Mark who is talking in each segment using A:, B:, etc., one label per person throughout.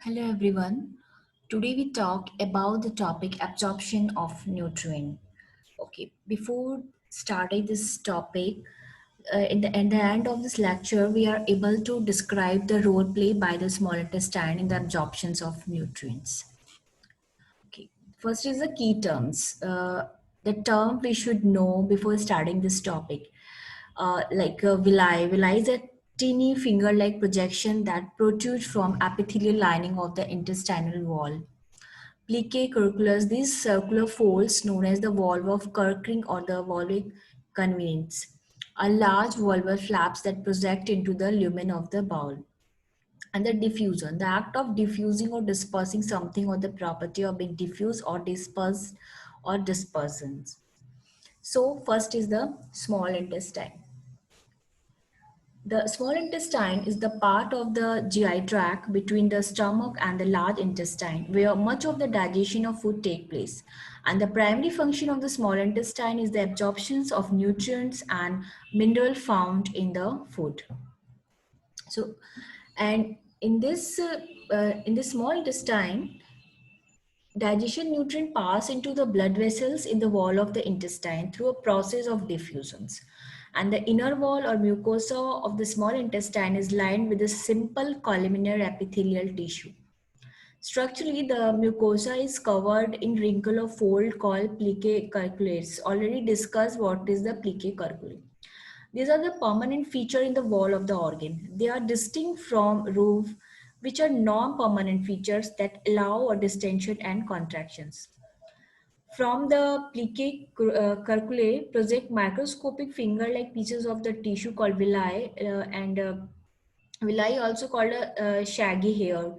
A: Hello everyone. Today we talk about the topic absorption of nutrient. Okay, before starting this topic, in the end of this lecture, we are able to describe the role played by the small intestine in the absorptions of nutrients. Okay, first is the key terms. The term we should know before starting this topic, villi. Villi is a teeny finger-like projection that protrudes from epithelial lining of the intestinal wall. Plicae curriculus, these circular folds known as the valve of Kirkring or the valvic convenience, are large valvular flaps that project into the lumen of the bowel. And the diffusion, the act of diffusing or dispersing something or the property of being diffused or dispersed or dispersants. So first is the small intestine. The small intestine is the part of the GI tract between the stomach and the large intestine where much of the digestion of food take place. And the primary function of the small intestine is the absorption of nutrients and mineral found in the food. So, and in this small intestine, digestion nutrient pass into the blood vessels in the wall of the intestine through a process of diffusions. And the inner wall or mucosa of the small intestine is lined with a simple columnar epithelial tissue. Structurally, the mucosa is covered in wrinkle or fold called plicae curriculates. Already discussed what is the plicae curriculae. These are the permanent feature in the wall of the organ. They are distinct from roof, which are non-permanent features that allow a distension and contractions. From the plicae curriculae project microscopic finger-like pieces of the tissue called villi, and villi also called a shaggy hair.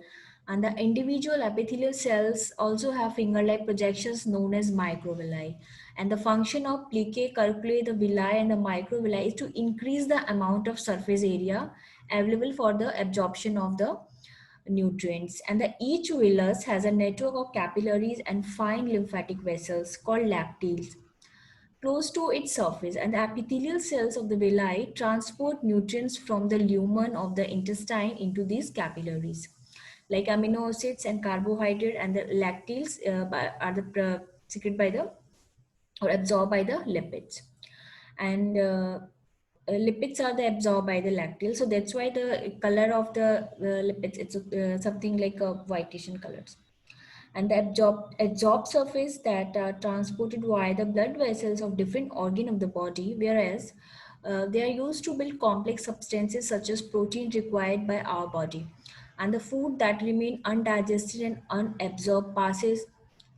A: And the individual epithelial cells also have finger-like projections known as microvilli. And the function of plicae curriculae, the villi and the microvilli is to increase the amount of surface area available for the absorption of the nutrients. And the each villus has a network of capillaries and fine lymphatic vessels called lacteals close to its surface, and the epithelial cells of the villi transport nutrients from the lumen of the intestine into these capillaries like amino acids and carbohydrate, and the lacteals are the secreted by the or absorbed by the lipids. And lipids are the absorbed by the lacteal, so that's why the color of the lipids, it's something like a whitish in colors. And the absorbed surface that are transported via the blood vessels of different organ of the body, whereas they are used to build complex substances such as protein required by our body. And the food that remain undigested and unabsorbed passes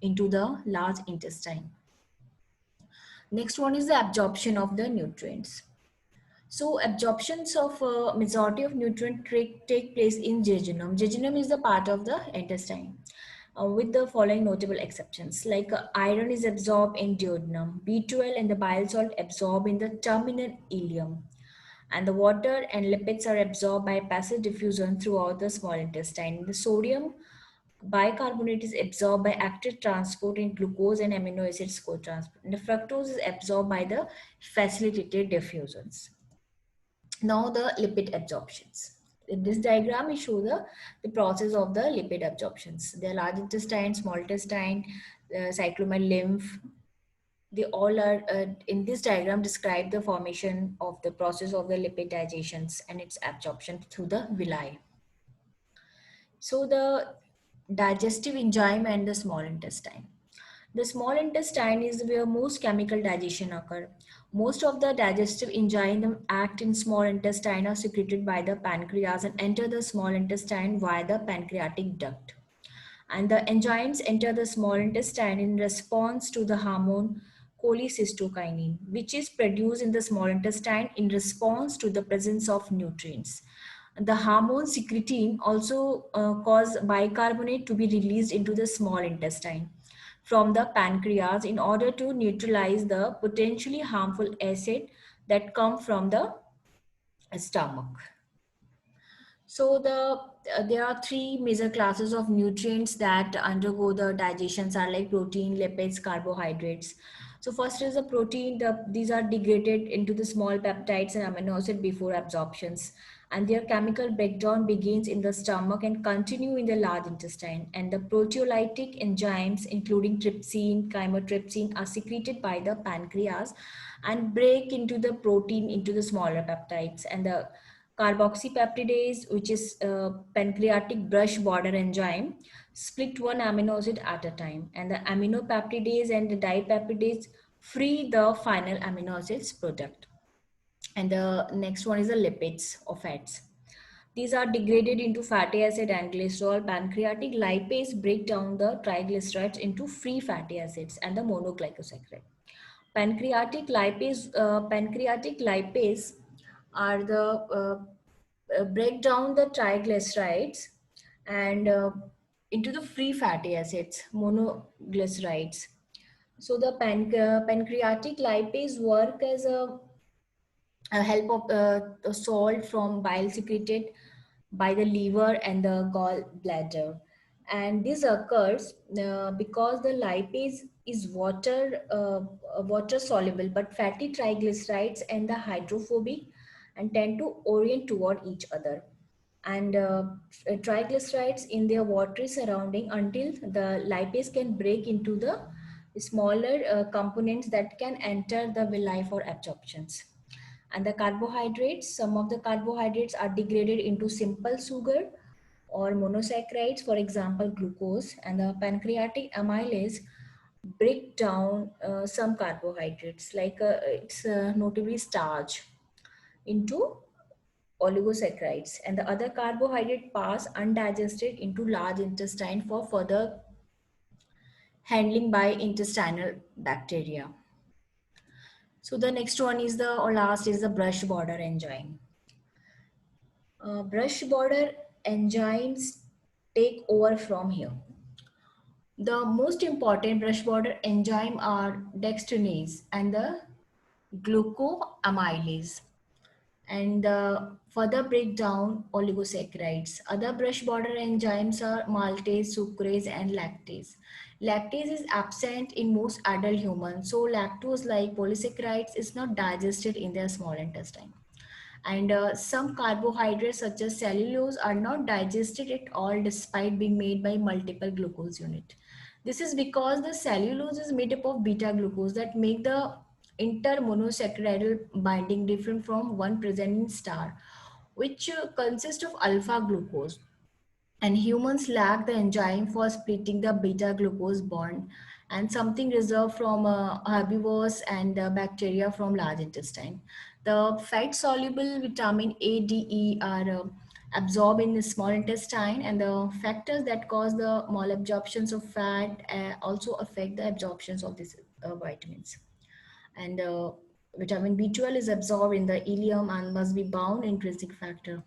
A: into the large intestine. Next one is the absorption of the nutrients. So absorptions of majority of nutrient take place in jejunum. Jejunum is the part of the intestine. With the following notable exceptions, like iron is absorbed in duodenum, B12 and the bile salt absorb in the terminal ileum, and the water and lipids are absorbed by passive diffusion throughout the small intestine. The sodium bicarbonate is absorbed by active transport in glucose and amino acids co-transport. And the fructose is absorbed by the facilitated diffusions. Now the lipid absorptions. In this diagram, we show the process of the lipid absorptions. The large intestine, small intestine, cyclomal lymph, they all are in this diagram describe the formation of the process of the lipid digestions and its absorption through the villi. So the digestive enzyme and the small intestine. The small intestine is where most chemical digestion occur. Most of the digestive enzymes act in small intestine are secreted by the pancreas and enter the small intestine via the pancreatic duct. And the enzymes enter the small intestine in response to the hormone cholecystokinin, which is produced in the small intestine in response to the presence of nutrients. The hormone secretin also cause bicarbonate to be released into the small intestine from the pancreas in order to neutralize the potentially harmful acid that come from the stomach. So there are three major classes of nutrients that undergo the digestions are like protein, lipids, carbohydrates. So first is the protein. These are degraded into the small peptides and amino acid before absorptions. and their chemical breakdown begins in the stomach and continue in the large intestine. And the proteolytic enzymes, including trypsin, chymotrypsin, are secreted by the pancreas and break into the protein into the smaller peptides. And the carboxypeptidase, which is a pancreatic brush border enzyme, split one amino acid at a time. And the aminopeptidase and the dipeptidase free the final amino acids product. And the next one is the lipids or fats. These are degraded into fatty acid and glycerol. Pancreatic lipase break down the triglycerides into free fatty acids and the monoglycosaccharide. Pancreatic lipase are the break down the triglycerides and into the free fatty acids, monoglycerides. So the pancreatic lipase work as a help of the salt from bile secreted by the liver and the gallbladder. And this occurs because the lipase is water soluble, but fatty triglycerides and the hydrophobic and tend to orient toward each other. And triglycerides in their watery surrounding until the lipase can break into the smaller components that can enter the villi for absorptions. And the carbohydrates, some of the carbohydrates are degraded into simple sugar or monosaccharides, for example glucose. And the pancreatic amylase break down some carbohydrates like it's notably starch into oligosaccharides, and the other carbohydrate pass undigested into large intestine for further handling by intestinal bacteria. So the next one is the or last is the brush border enzyme. Brush border enzymes take over from here. The most important brush border enzyme are dextrinase and the glucoamylase, and further break down oligosaccharides. Other brush border enzymes are maltase, sucrase, and lactase. Lactase is absent in most adult humans, so lactose like polysaccharides is not digested in their small intestine. And some carbohydrates such as cellulose are not digested at all despite being made by multiple glucose unit. This is because the cellulose is made up of beta glucose that make the intermonosaccharidyl binding different from one present in star, which consists of alpha glucose. And humans lack the enzyme for splitting the beta glucose bond, and something reserved from herbivores and bacteria from large intestine. The fat soluble vitamin A, D, E are absorbed in the small intestine, and the factors that cause the malabsorptions of fat also affect the absorptions of these vitamins. And vitamin B12 is absorbed in the ileum and must be bound intrinsic factor.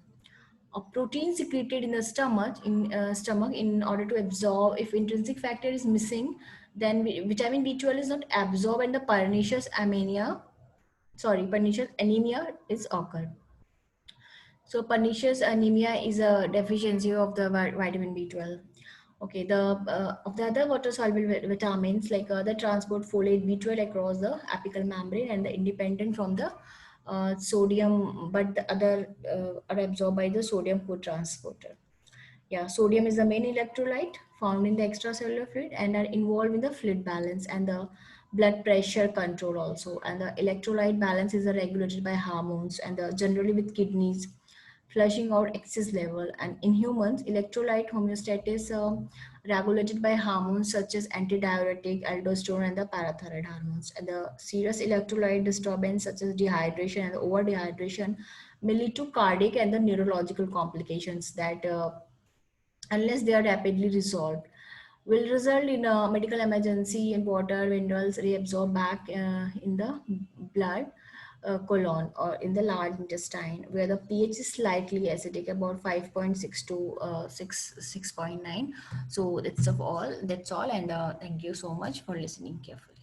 A: A protein secreted in the stomach in order to absorb. If intrinsic factor is missing, then vitamin B12 is not absorbed and the pernicious anemia is occurred. So pernicious anemia is a deficiency of the vitamin B12. Okay, the of the other water soluble vitamins like the transport folate B12 across the apical membrane and the independent from the sodium, but the other are absorbed by the sodium co-transporter. Yeah, sodium is the main electrolyte found in the extracellular fluid and are involved in the fluid balance and the blood pressure control also. And the electrolyte balance is regulated by hormones and generally with kidneys flushing out excess level. And in humans, electrolyte homeostasis regulated by hormones such as antidiuretic, aldosterone, and the parathyroid hormones. And the serious electrolyte disturbance such as dehydration and over dehydration may lead to cardiac and the neurological complications that unless they are rapidly resolved will result in a medical emergency and water minerals reabsorb back in the blood colon or in the large intestine where the pH is slightly acidic about 5.6 to 6.9. So that's all and thank you so much for listening carefully.